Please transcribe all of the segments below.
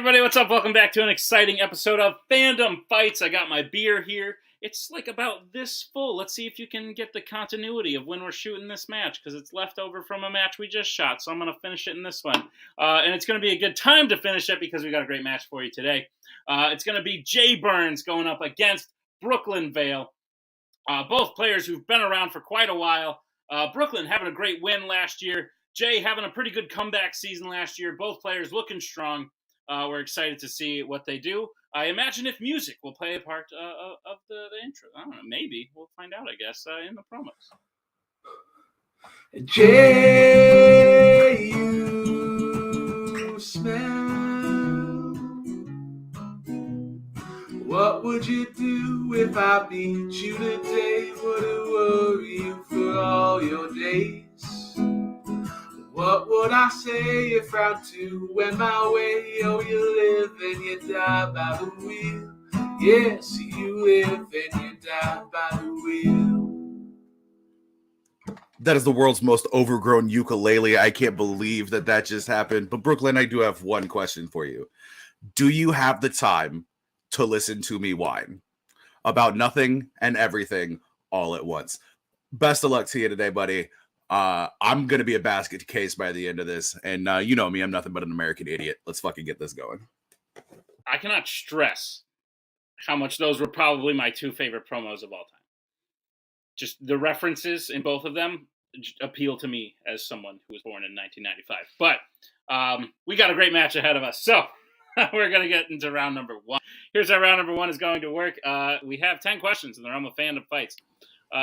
everybody, what's up? Welcome back to an exciting episode of Fandom Fights. I got my beer here. It's like about this full. Let's see if you can get the continuity of when we're shooting this match, because it's left over from a match we just shot, so I'm going to finish it in this one. And it's going to be a good time to finish it because we got a great match for you today. It's going to be Jay Burnz going up against Brooklyn Vail. Both players who've been around for quite a while. Brooklyn having a great win last year. Jay having a pretty good comeback season last year. Both players looking strong. We're excited to see what they do. I imagine if music will play a part of the intro. I don't know, maybe. We'll find out, I guess, in the promos. Jay, you smell. What would you do if I beat you today? Would it worry you for all your days? What would I say if round two went my way? Oh, you live and you die by the wheel. Yes, you live and you die by the wheel. That is the world's most overgrown ukulele. I can't believe that just happened. But Brooklyn, I do have one question for you. Do you have the time to listen to me whine about nothing and everything all at once? Best of luck to you today, buddy. I'm going to be a basket case by the end of this. And you know me, I'm nothing but an American idiot. Let's fucking get this going. I cannot stress how much those were probably my two favorite promos of all time. Just the references in both of them appeal to me as someone who was born in 1995. But we got a great match ahead of us. So we're going to get into round number one. Here's how round number one is going to work. We have 10 questions in the realm of Fandom Fights.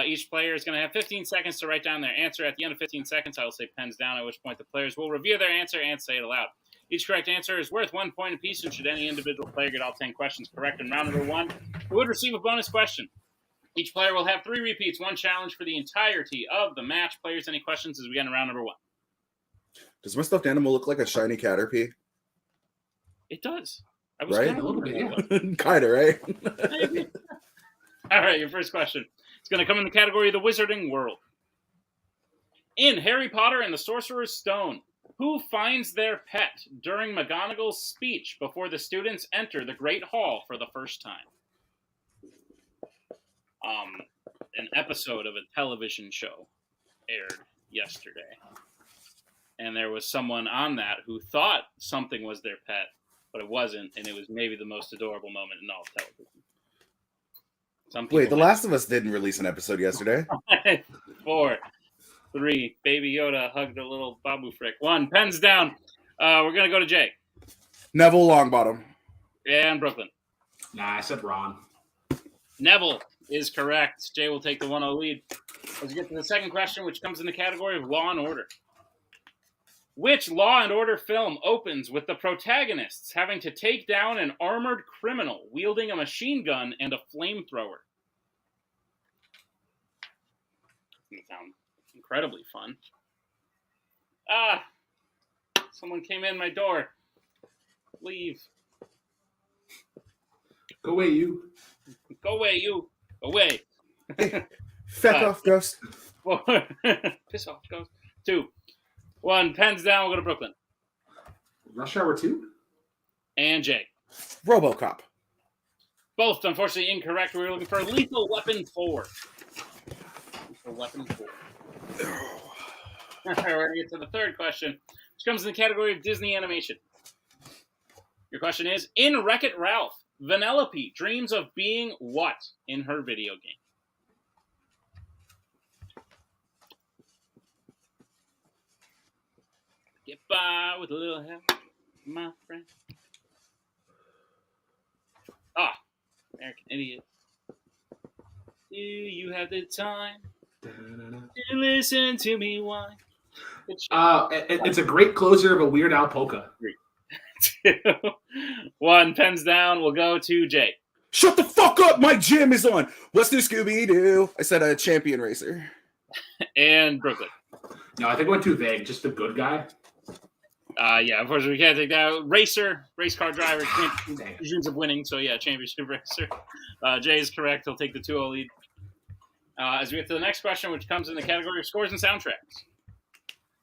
Each player is going to have 15 seconds to write down their answer. At the end of 15 seconds, I will say pens down, at which point the players will review their answer and say it aloud. Each correct answer is worth 1 point apiece, and should any individual player get all 10 questions correct in round number one, who would receive a bonus question. Each player will have 3 repeats, 1 challenge for the entirety of the match. Players, any questions as we get in round number one? Does my stuffed animal look like a shiny Caterpie? It does. I was right? kind of A little bit, yeah. Kind of, right? All right, your first question. It's going to come in the category of the Wizarding World. In Harry Potter and the Sorcerer's Stone, who finds their pet during McGonagall's speech before the students enter the Great Hall for the first time? An episode of a television show aired yesterday. And there was someone on that who thought something was their pet, but it wasn't, and it was maybe the most adorable moment in all of television. Wait, The Last of Us didn't release an episode yesterday. 4, 3, Baby Yoda hugged a little Babu Frick. 1, pens down. We're going to go to Jay. Neville Longbottom. And Brooklyn. Nah, I said Ron. Neville is correct. Jay will take the 1-0 lead. As we get to the second question, which comes in the category of Law and Order. Which Law and Order film opens with the protagonists having to take down an armored criminal wielding a machine gun and a flamethrower? That sounds incredibly fun. Someone came in my door. Leave. Go away, you. Go away, you. Away. Feck off, ghost. 4. Piss off, ghost. 2. 1, pens down, we'll go to Brooklyn. Rush Hour 2? And Jay. RoboCop. Both, unfortunately, incorrect. We were looking for Lethal Weapon 4. Lethal Weapon 4. We're going to get to the third question, which comes in the category of Disney animation. Your question is, in Wreck-It Ralph, Vanellope dreams of being what in her video game? Get by with a little help, my friend. American idiot. Do you have the time to listen to me whine? It's a great closer of a Weird Al polka. 2, 1, pens down. We'll go to Jay. Shut the fuck up! My jam is on. What's new, Scooby-Doo? I said a champion racer. And Brooklyn. No, I think I went too vague. Just the good guy. Yeah, unfortunately, we can't take that. Racer, race car driver, dreams of winning. So, yeah, championship racer. Jay is correct. He'll take the 2-0 lead. As we get to the next question, which comes in the category of scores and soundtracks.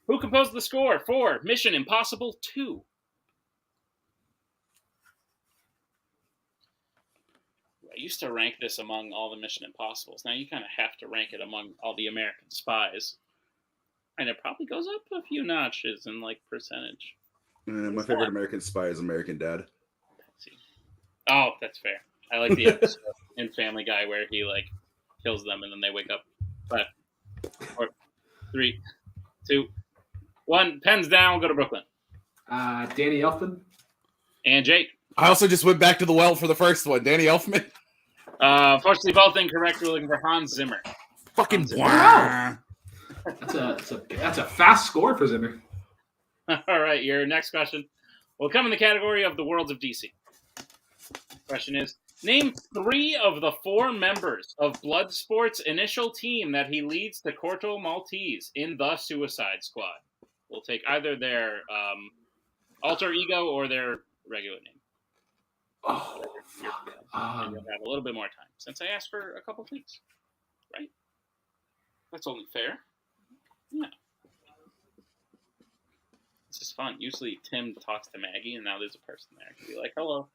Who composed the score for Mission Impossible 2? used to rank this among all the Mission Impossibles. Now you kind of have to rank it among all the American Spies. And it probably goes up a few notches in, like, percentage. My favorite American Spy is American Dad. Let's see. Oh, that's fair. I like the episode in Family Guy where he, like, kills them and then they wake up. 5, 4, 3, 2, 1. Pens down. We'll go to Brooklyn. Danny Elfman. And Jake. I also just went back to the well for the first one. Danny Elfman. Fortunately, both incorrect. We're looking for Hans Zimmer. Fucking wow. That's a fast score for Zimmer. All right, your next question will come in the category of the worlds of DC. Question is, name 3 of the 4 members of Bloodsport's initial team that he leads to Corto Maltese in The Suicide Squad. We'll take either their alter ego or their regular name. Oh, fuck. And you'll have a little bit more time, since I asked for a couple things. Right? That's only fair. Yeah. This is fun. Usually Tim talks to Maggie, and now there's a person there to be like, hello.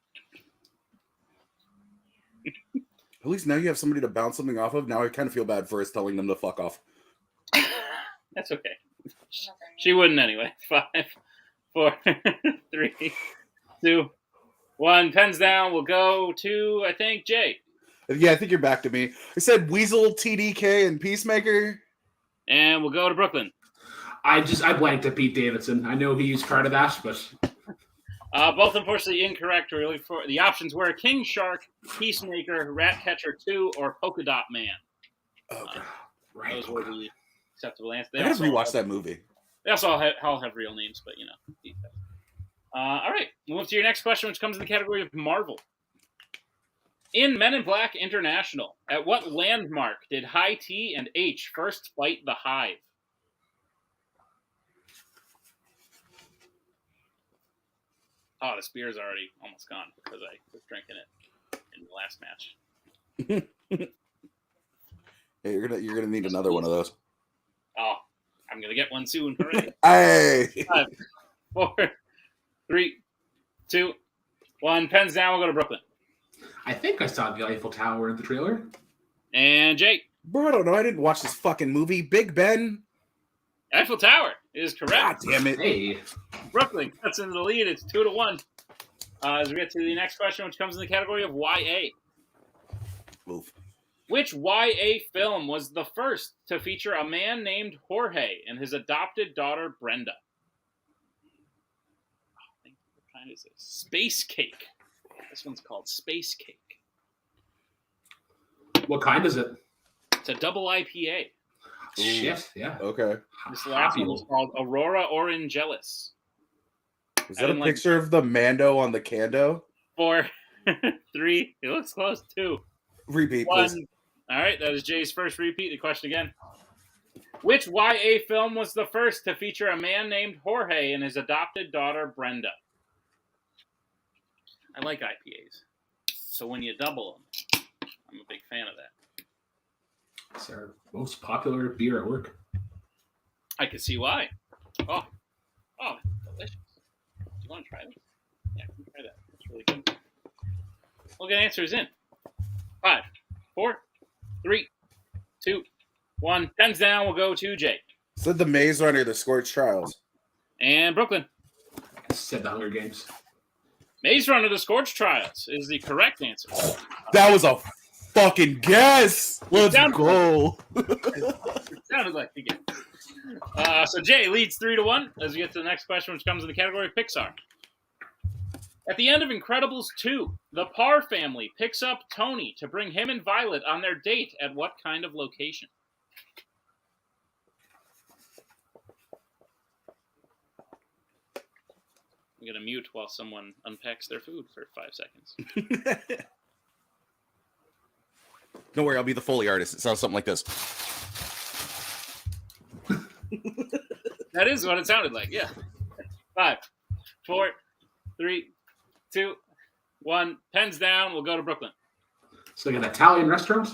At least now you have somebody to bounce something off of. Now I kind of feel bad for us telling them to fuck off. That's okay. She wouldn't anyway. 5, 4, 3, 2, 1. Pens down. We'll go to, I think, Jay. Yeah, I think you're back to me. I said Weasel, TDK, and Peacemaker. And we'll go to Brooklyn. I blanked at Pete Davidson. I know he used part of that, but both unfortunately incorrect. Really, for the options were King Shark, Peacemaker, Ratcatcher 2, or Polka Dot Man. Okay. Right. Those were the acceptable answers. I gotta rewatch that movie. They also all have real names, but you know. All right, we'll move to your next question, which comes in the category of Marvel. In Men in Black International, at what landmark did High T and H first fight the Hive? Oh, this beer's already almost gone because I was drinking it in the last match. Yeah, you're gonna need another one of those. Oh, I'm gonna get one soon. Hooray! Hey! 5, 4, 3, 2, 1. Pens down. We'll go to Brooklyn. I think I saw the Eiffel Tower in the trailer. And Jake. Bro, I don't know. I didn't watch this fucking movie. Big Ben. Eiffel Tower is correct. God damn it. Hey. Brooklyn cuts into the lead. It's 2-1. As we get to the next question, which comes in the category of YA. Move. Which YA film was the first to feature a man named Jorge and his adopted daughter Brenda? What kind is this? Space Cake. This one's called Space Cake. What kind is it? It's a double IPA. Ooh. Shit, yeah. Okay. This last one was called Aurora Orangelis. Is that a picture of the Mando on the Kando? 4, 3, it looks close, 2. Repeat, 1. please. All right, that is Jay's first repeat. The question again. Which YA film was the first to feature a man named Jorge and his adopted daughter Brenda? I like IPAs. So when you double them, I'm a big fan of that. It's our most popular beer at work. I can see why. Oh, delicious. Do you want to try this? Yeah, we can try that. It's really good. We'll get answers in. 5, 4, 3, 2, 1. Pens down. We'll go to Jay. Said the Maze Runner, the Scorched Trials. And Brooklyn. I said the Hunger Games. Maze Runner, the Scorched Trials is the correct answer. That was a fucking guess. Let's go. It sounded like the guess. So Jay leads 3-1 as we get to the next question, which comes in the category of Pixar. At the end of Incredibles 2, the Parr family picks up Tony to bring him and Violet on their date at what kind of location? I'm going to mute while someone unpacks their food for 5 seconds. Don't worry, I'll be the Foley artist. It sounds something like this. That is what it sounded like, yeah. 5, 4, 3, 2, 1. Pens down. We'll go to Brooklyn. It's like an Italian restaurant?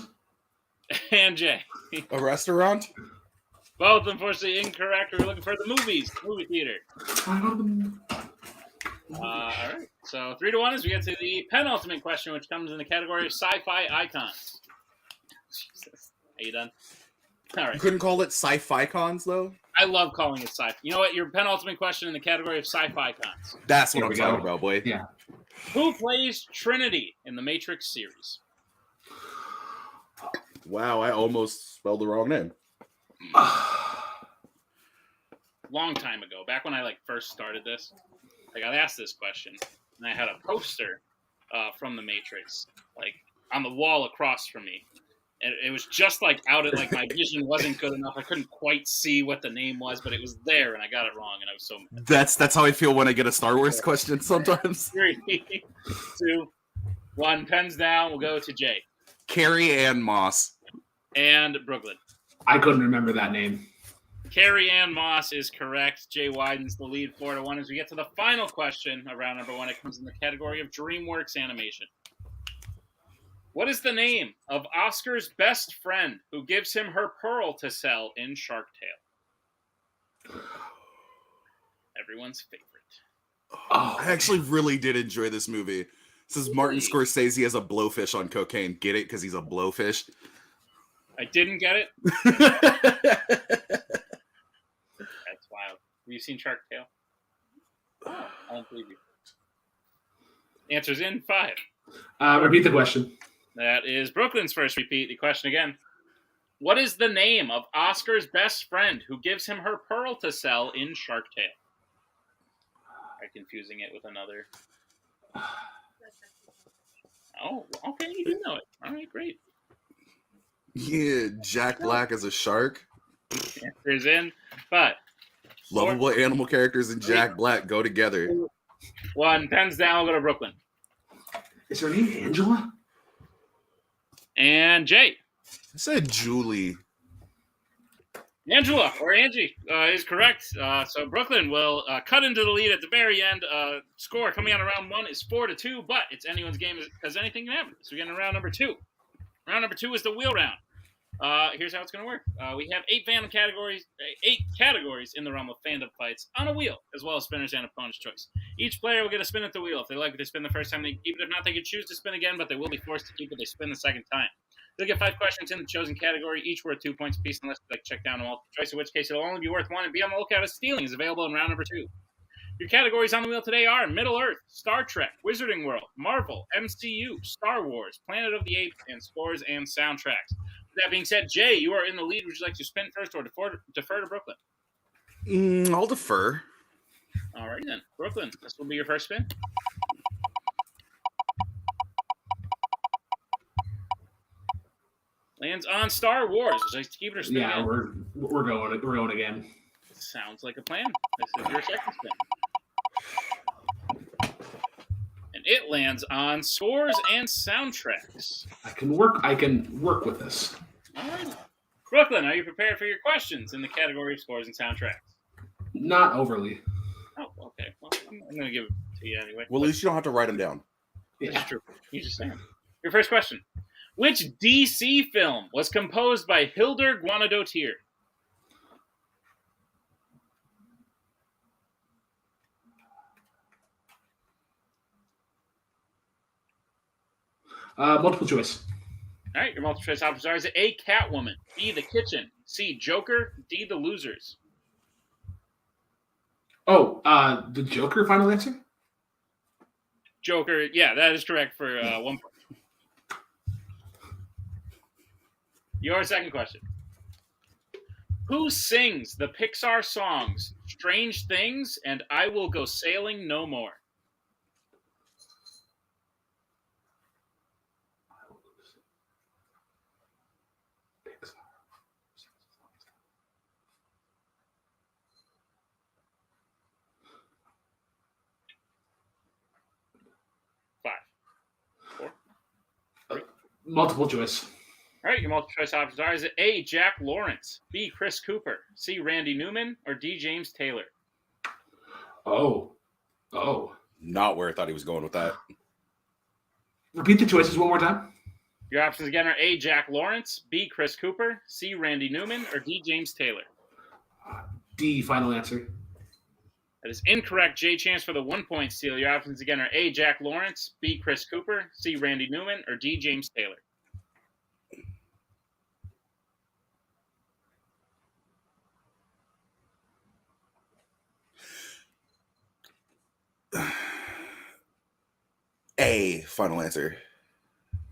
And Jay. A restaurant? Both, unfortunately, incorrect. We're looking for the movies. Movie theater. All right. So 3-1 as we get to the penultimate question, which comes in the category of sci-fi icons. Jesus. Are you done? All right. You couldn't call it sci-fi cons, though? I love calling it sci-fi. You know what? Your penultimate question in the category of sci-fi icons. That's what I'm talking about, boy. Yeah. Who plays Trinity in the Matrix series? Wow, I almost spelled the wrong name. Long time ago, back when I first started this, I got asked this question, and I had a poster from the Matrix on the wall across from me, and it was just out at my vision wasn't good enough. I couldn't quite see what the name was, but it was there, and I got it wrong, and I was so mad. That's how I feel when I get a Star Wars question sometimes. 3, 2, 1, pens down. We'll go to Jay. Carrie Ann Moss. And Brooklyn. I couldn't remember that name. Carrie Ann Moss is correct. Jay widens the lead 4-1 as we get to the final question of round number 1. It comes in the category of DreamWorks animation. What is the name of Oscar's best friend who gives him her pearl to sell in Shark Tale? Everyone's favorite. Oh, I actually really did enjoy this movie. This is Martin Scorsese as a blowfish on cocaine. Get it? Because he's a blowfish. I didn't get it. That's wild. Have you seen Shark Tale? I don't believe you. Answer's in 5. Repeat the question. That is Brooklyn's first repeat. The question again. What is the name of Oscar's best friend who gives him her pearl to sell in Shark Tale? I'm confusing it with another. Oh, okay. You do know it. All right, great. Yeah, Jack Black as a shark. Answer's in 5. Lovable animal characters and Jack Black go together. 1, pens down. We'll go to Brooklyn. Is her name Angela? And Jay. I said Julie. Angela, or Angie, is correct. So Brooklyn will cut into the lead at the very end. Score coming out of round 1 is 4-2, but it's anyone's game because anything can happen. So we get into round number 2. Round number 2 is the wheel round. Here's how it's going to work. We have 8 categories in the realm of fandom fights on a wheel, as well as spinners and opponent's choice. Each player will get a spin at the wheel. If they like what they spin the first time, they keep it. If not, they can choose to spin again, but they will be forced to keep it. They spin the second time. They'll get 5 questions in the chosen category, each worth 2 points apiece, unless they check down a multiple choice, in which case it'll only be worth 1. And be on the lookout as stealing is available in round number 2. Your categories on the wheel today are Middle-earth, Star Trek, Wizarding World, Marvel, MCU, Star Wars, Planet of the Apes, and scores and soundtracks. With that being said, Jay, you are in the lead. Would you like to spin first or defer to Brooklyn? I'll defer. All right, then. Brooklyn, this will be your first spin. Lands on Star Wars. Would you like to keep it or spin Yeah, again? we're going again. Sounds like a plan. This is your second spin. And it lands on scores and soundtracks. I can work with this. All right. Brooklyn, are you prepared for your questions in the category of scores and soundtracks? Not overly. Oh, okay. Well, I'm going to give it to you anyway. Well, at least you don't have to write them down. That's true. You just saying. Your first question. Which DC film was composed by Hildur Guðnadóttir? Multiple choice. All right, your multiple choice options are: is it A, Catwoman, B, The Kitchen, C, Joker, D, The Losers? Oh, the Joker final answer? Joker, yeah, that is correct for 1 point. Your second question. Who sings the Pixar songs Strange Things and I Will Go Sailing No More? Multiple choice. All right, your multiple choice options are: is it A, Jack Lawrence, B, Chris Cooper, C, Randy Newman, or D, James Taylor? Oh. Not where I thought he was going with that. Repeat the choices one more time. Your options again are A, Jack Lawrence, B, Chris Cooper, C, Randy Newman, or D, James Taylor. D, final answer. That is incorrect. J, chance for the 1 point steal. Your options again are A, Jack Lawrence, B, Chris Cooper, C, Randy Newman, or D, James Taylor. A, final answer.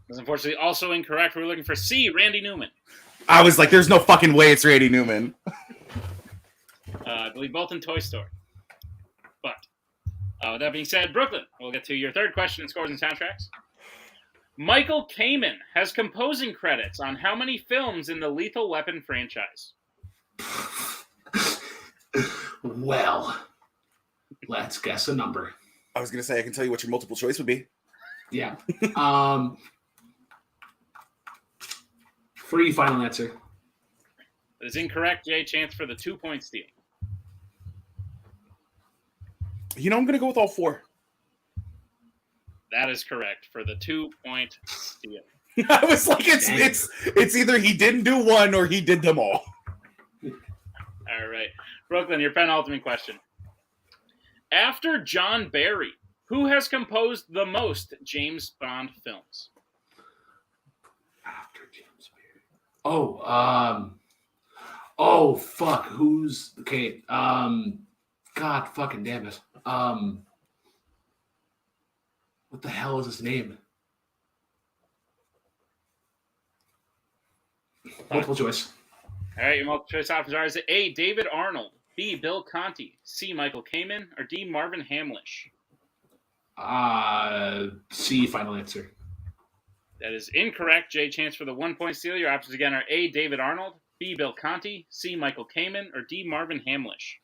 That's unfortunately also incorrect. We're looking for C, Randy Newman. I was like, there's no fucking way it's Randy Newman. I believe both in Toy Story. But with that being said, Brooklyn, we'll get to your third question in scores and soundtracks. Michael Kamen has composing credits on how many films in the Lethal Weapon franchise? Well, let's guess a number. I was going to say, I can tell you what your multiple choice would be. Yeah. Free final answer. That is incorrect. Jay, chance for the 2 point steal. You know, I'm going to go with all 4. That is correct for the 2 point steal. I was like, it's either he didn't do one or he did them all. All right. Brooklyn, your penultimate question. After John Barry, who has composed the most James Bond films? After James Barry. Oh, fuck. Who's okay? God fucking damn it. What the hell is his name? Multiple choice. All right, your multiple choice options are: is it A, David Arnold, B, Bill Conti, C, Michael Kamen, or D, Marvin Hamlish? C, final answer. That is incorrect. Jay, chance for the 1 point steal. Your options again are A, David Arnold, B, Bill Conti, C, Michael Kamen, or D, Marvin Hamlish.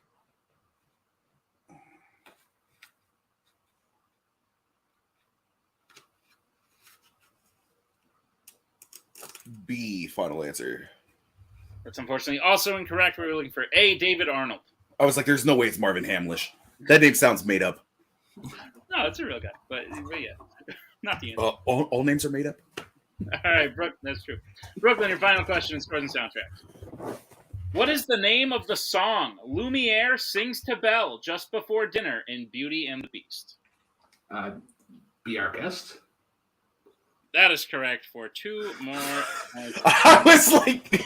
B, final answer. That's unfortunately also incorrect. We were looking for A, David Arnold. I was like, there's no way it's Marvin Hamlish. That name sounds made up. No, it's a real guy, but yeah, not the end. All names are made up? All right, Brooklyn, that's true. Brooklyn, your final question in scores and soundtracks. What is the name of the song Lumiere sings to Belle just before dinner in Beauty and the Beast? Be our guest. That is correct for 2 more. I was like...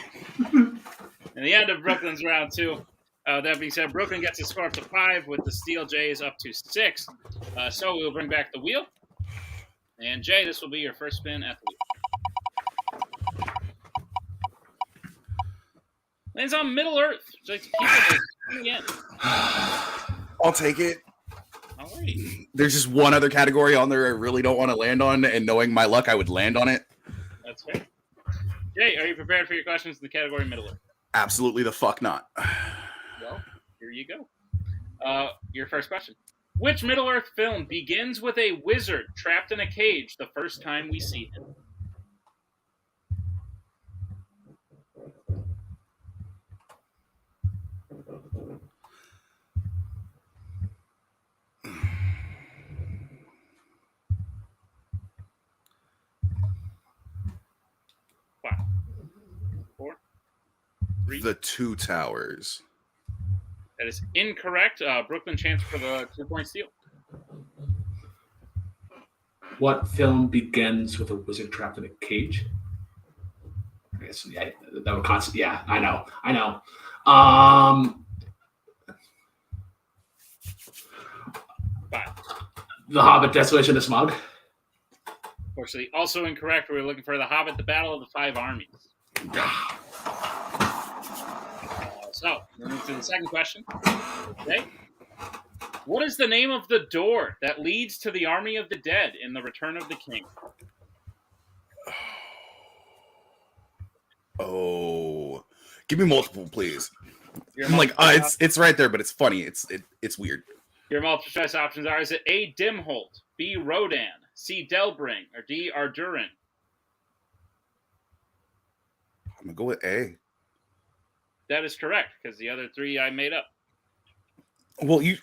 In the end of Brooklyn's round 2. That being said, Brooklyn gets a score up to 5 with the steal. Jay is up to 6. So we'll bring back the wheel. And Jay, this will be your first spin at the wheel. Lands on Middle Earth. Again. I'll take it. All right. There's just one other category on there I really don't want to land on, and knowing my luck, I would land on it. That's fair. Jay, are you prepared for your questions in the category Middle Earth? Absolutely the fuck not. Well, here you go. Your first question. Which Middle-earth film begins with a wizard trapped in a cage the first time we see him? Five, 4, 3. The Two Towers. That is incorrect. Brooklyn, chance for the 2 point steal. What film begins with a wizard trapped in a cage? I guess yeah, that would concept. Yeah, I know. Five. The Hobbit: Desolation of Smog. Unfortunately, also incorrect. We were looking for The Hobbit: The Battle of the Five Armies. So, we'll move to the second question. Okay. What is the name of the door that leads to the Army of the Dead in The Return of the King? Oh, give me multiple, please. Your I'm like, it's right there, but it's funny. It's weird. Your multiple choice options are: is it A, Dimholt, B, Rodan, C, Delbring, or D, Ardurin? I'm gonna go with A. That is correct, because the other 3 I made up. Well, you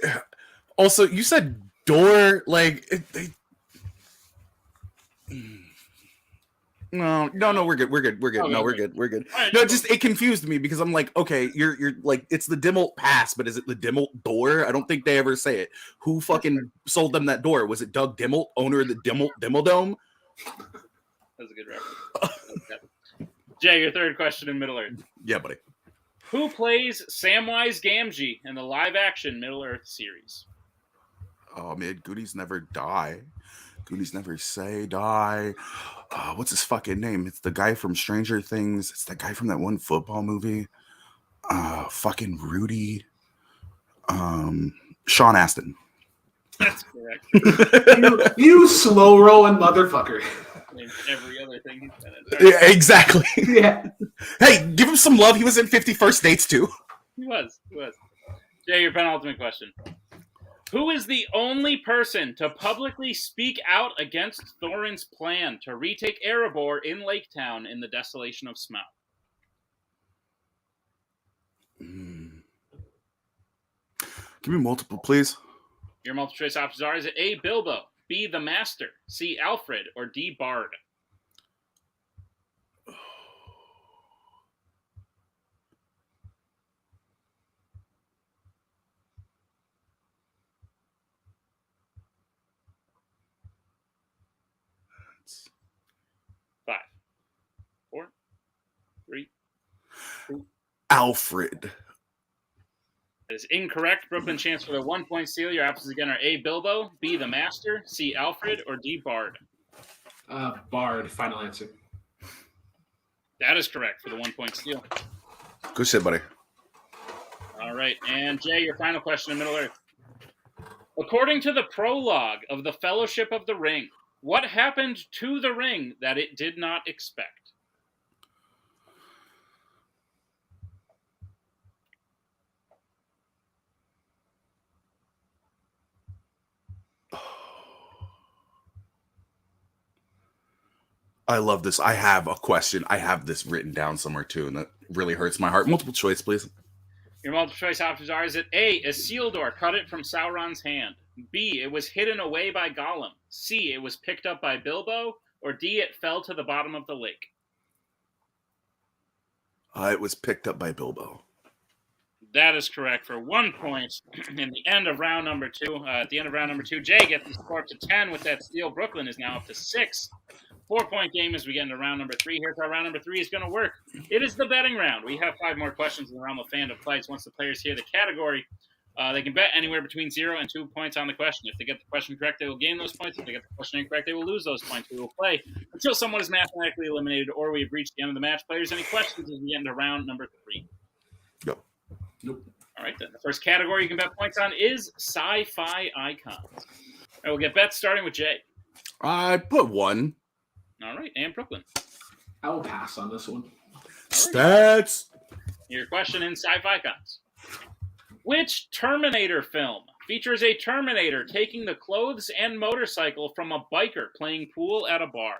said door, like No, we're good. We're good. Okay, No, we're okay. good. We're good. All right, No, it confused me because I'm like, okay, you're like, it's the Dimmelt Pass, but is it the Dimmelt door? I don't think they ever say it. Who fucking sold them that door? Was it Doug Dimmelt, owner of the Dimmel Dome? That's a good reference. Jay, your third question in Middle Earth. Yeah, buddy. Who plays Samwise Gamgee in the live-action Middle Earth series? Oh man, Goonies never die. Goonies never say die. What's his fucking name? It's the guy from Stranger Things. It's the guy from that one football movie. Fucking Rudy. Sean Astin. That's correct. You slow rolling motherfucker. Every other thing he's been in. Yeah, exactly. Yeah. Hey, give him some love. He was in 50 First Dates too. He was. Jay, your penultimate question. Who is the only person to publicly speak out against Thorin's plan to retake Erebor in Laketown in the Desolation of Smaug? Give me multiple, please. Your multiple choice options are: is it A, Bilbo, B, the Master, C, Alfred, or D, Bard? Five, four, three, two. Alfred. That is incorrect. Brooklyn chance for the 1-point steal. Your options again are A, Bilbo, B, the Master, C, Alfred, or D, Bard. Bard, final answer. That is correct for the 1-point steal. Good shit, buddy. All right. And Jay, your final question in Middle Earth. According to the prologue of the Fellowship of the Ring, what happened to the ring that it did not expect? I love this. I have a question. I have this written down somewhere too, and that really hurts my heart. Multiple choice, please. Your multiple choice options are: is it A, Isildur cut it from Sauron's hand, B, it was hidden away by Gollum, C, it was picked up by Bilbo, or D, it fell to the bottom of the lake? It was picked up by Bilbo. That is correct for 1 point in the end of round number 2. At the end of round number 2, Jay gets the score up to 10 with that steal. Brooklyn is now up to 6. 4-point game as we get into round number 3. Here's how round number 3 is going to work. It is the betting round. We have 5 more questions in the realm of Fandom fights. Once the players hear the category, they can bet anywhere between 0 and 2 points on the question. If they get the question correct, they will gain those points. If they get the question incorrect, they will lose those points. We will play until someone is mathematically eliminated or we have reached the end of the match. Players, any questions as we get into round number 3? Yep. Nope. All right, then. The first category you can bet points on is sci-fi icons. All right, we'll get bets starting with Jay. I put 1. All right, and Brooklyn. I will pass on this one. Stats. Your question in sci-fi icons. Which Terminator film features a Terminator taking the clothes and motorcycle from a biker playing pool at a bar?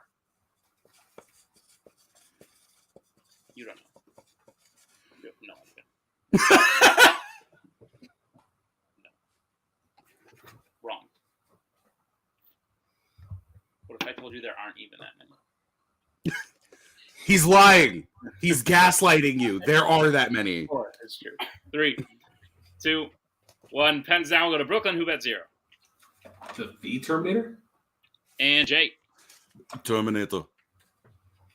You don't know. No. No. Wrong. What if I told you there aren't even that many? He's lying. He's gaslighting you. There are that many. 4. That's true. 3, 2, 1. Pens down. We'll go to Brooklyn. Who bet 0? The Terminator? And Jay. Terminator.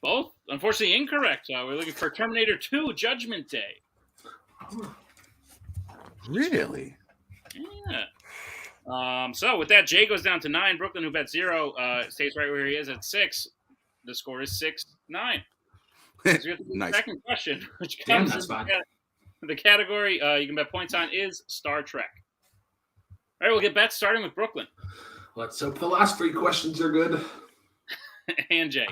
Both, unfortunately, incorrect. We're looking for Terminator 2 Judgment Day. Really? Yeah. So with that, Jay goes down to 9. Brooklyn, who bet 0, stays right where he is at 6. The score is 6-9. So Nice. The second question, which Damn, comes that's fine. the category you can bet points on is Star Trek. All right, we'll get bets starting with Brooklyn. Let's hope the last 3 questions are good. And Jay.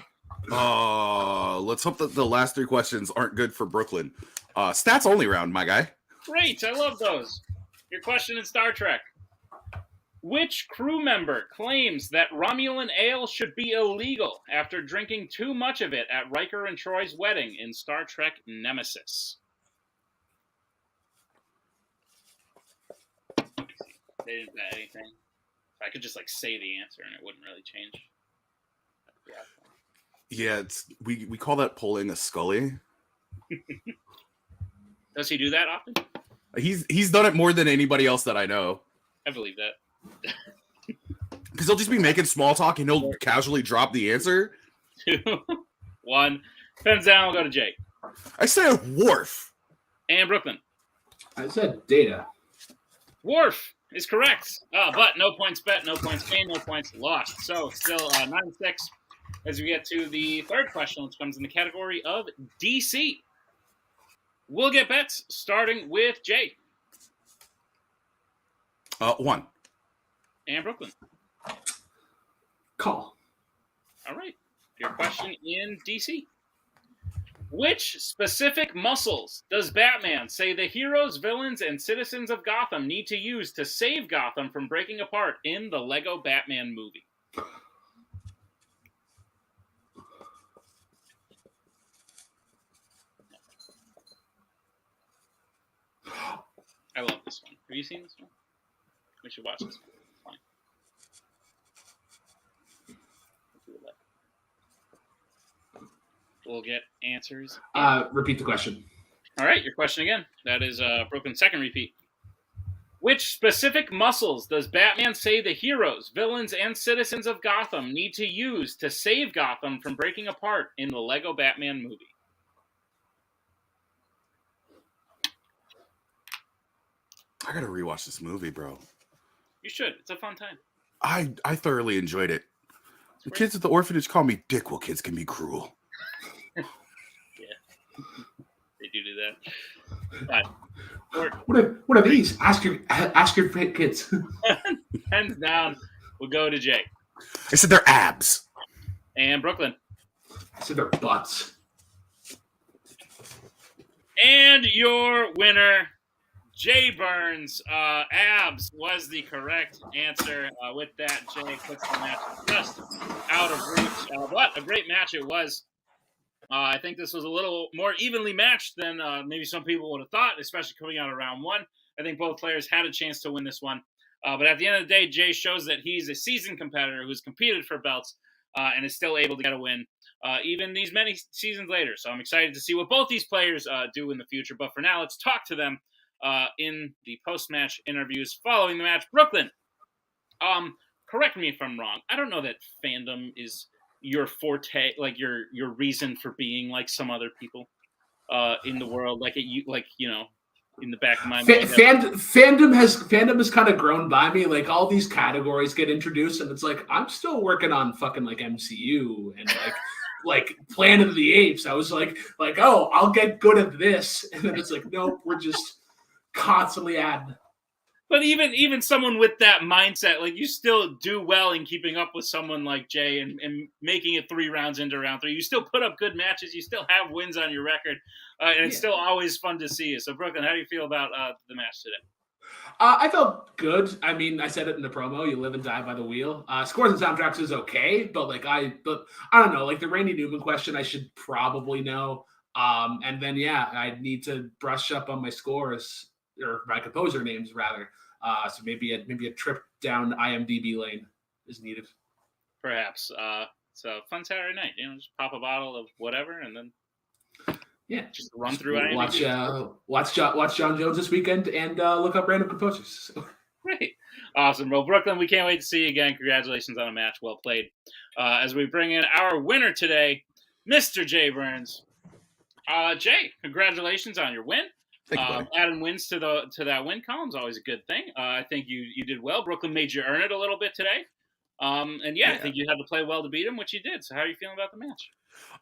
Let's hope that the last 3 questions aren't good for Brooklyn. Stats only round, my guy. Great, I love those. Your question in Star Trek. Which crew member claims that Romulan ale should be illegal after drinking too much of it at Riker and Troy's wedding in Star Trek Nemesis? They didn't bet anything. I could just say the answer and it wouldn't really change. Yeah, we call that pulling a Scully. Does he do that often? He's done it more than anybody else that I know. I believe that. Because he'll just be making small talk and he'll casually drop the answer. 2, 1. Pens down. We'll go to Jake. I said Worf. And Brooklyn. I said Data. Worf is correct. But no points bet, no points gained, no points lost. So still 9-6 as we get to the third question, which comes in the category of DC. We'll get bets starting with Jay. 1. And Brooklyn. Call. All right. Your question in DC. Which specific muscles does Batman say the heroes, villains, and citizens of Gotham need to use to save Gotham from breaking apart in the Lego Batman movie? I love this one. Have you seen this one? We should watch this one. It's fine. We'll get answers. Repeat the question. All right, your question again. That is Brooklyn's second repeat. Which specific muscles does Batman say the heroes, villains, and citizens of Gotham need to use to save Gotham from breaking apart in the Lego Batman movie? I gotta rewatch this movie, bro. You should. It's a fun time. I thoroughly enjoyed it. The kids at the orphanage call me Dick. Well, kids can be cruel. Yeah, they do that. But what are these? Ask your kids. Hands down. We'll go to Jay. I said they're abs. And Brooklyn. I said they're butts. And your winner, Jay Burnz. Abs was the correct answer. With that, Jay puts the match just out of reach. But a great match it was. I think this was a little more evenly matched than maybe some people would have thought, especially coming out of round one. I think both players had a chance to win this one. But at the end of the day, Jay shows that he's a seasoned competitor who's competed for belts and is still able to get a win, even these many seasons later. So I'm excited to see what both these players do in the future. But for now, let's talk to them in the post-match interviews following the match. Brooklyn, correct me if I'm wrong. I don't know that fandom is your forte, like your reason for being like some other people in the world, in the back of my mind. Fandom has kind of grown by me. Like all these categories get introduced, and it's like I'm still working on fucking like MCU and like Planet of the Apes. I was like, oh, I'll get good at this, and then it's like, nope, we're just constantly adding. But even someone with that mindset, like you still do well in keeping up with someone like Jay and making it 3 rounds into round 3. You still put up good matches. You still have wins on your record. And it's still always fun to see you. So, Brooklyn, how do you feel about the match today? I felt good. I mean, I said it in the promo. You live and die by the wheel. Scores and soundtracks is okay, but I don't know. Like the Randy Newman question, I should probably know. And then I need to brush up on my scores or my composer names rather. So maybe a trip down IMDb lane is needed. Perhaps. So fun Saturday night. Just pop a bottle of whatever and then just run through IMDb. Watch John Jones this weekend and look up random composers. Great. Awesome. Well, Brooklyn, we can't wait to see you again. Congratulations on a match well played. As we bring in our winner today, Mr. Jay Burnz. Jay, congratulations on your win. Adding wins to that win column is always a good thing. I think you did well. Brooklyn made you earn it a little bit today. I think you had to play well to beat him, which you did. So how are you feeling about the match?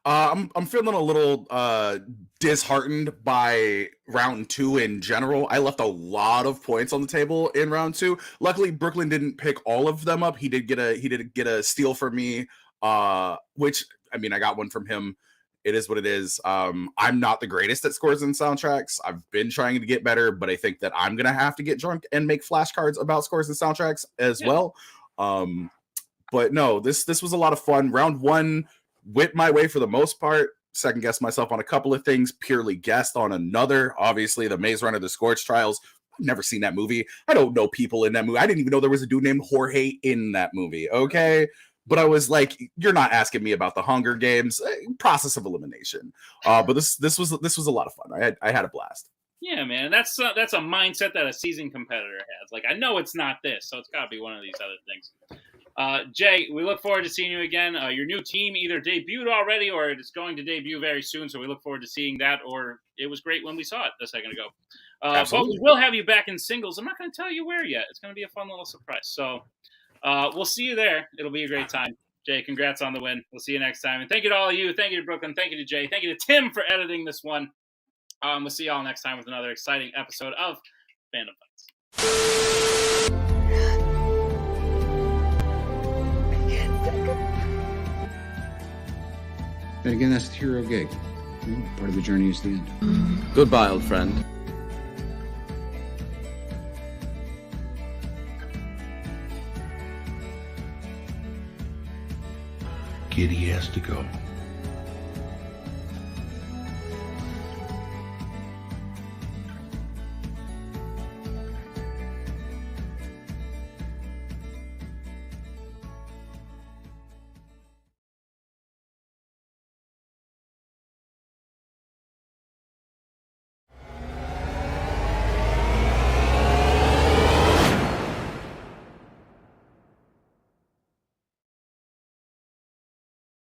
I'm feeling a little disheartened by round 2 in general. I left a lot of points on the table in round 2. Luckily, Brooklyn didn't pick all of them up. He did get a steal from me, which I mean I got one from him. It is what it is. I'm not the greatest at scores and soundtracks. I've been trying to get better, but I think that I'm gonna have to get drunk and make flashcards about scores and soundtracks as well. But no, this was a lot of fun. Round 1 went my way for the most part. Second guessed myself on a couple of things, purely guessed on another. Obviously, the Maze Runner, The Scorch Trials. I've never seen that movie. I don't know people in that movie. I didn't even know there was a dude named Jorge in that movie. Okay. but I was like, you're not asking me about the Hunger Games process of elimination. But this was a lot of fun. I had a blast. Yeah, man, that's a mindset that a seasoned competitor has. Like, I know it's not this, so it's got to be one of these other things. Jay, we look forward to seeing you again. Your new team either debuted already or it's going to debut very soon, so we look forward to seeing that, or it was great when we saw it a second ago. But we will have you back in singles. I'm not going to tell you where yet. It's going to be a fun little surprise. So we'll see you there. It'll be a great time. Jay, congrats on the win. We'll see you next time. And thank you to all of you. Thank you to Brooklyn. Thank you to Jay. Thank you to Tim for editing this one. We'll see y'all next time with another exciting episode of Fandom Fights. And again, that's the hero gig. Part of the journey is the end. Goodbye, old friend. Kitty has to go.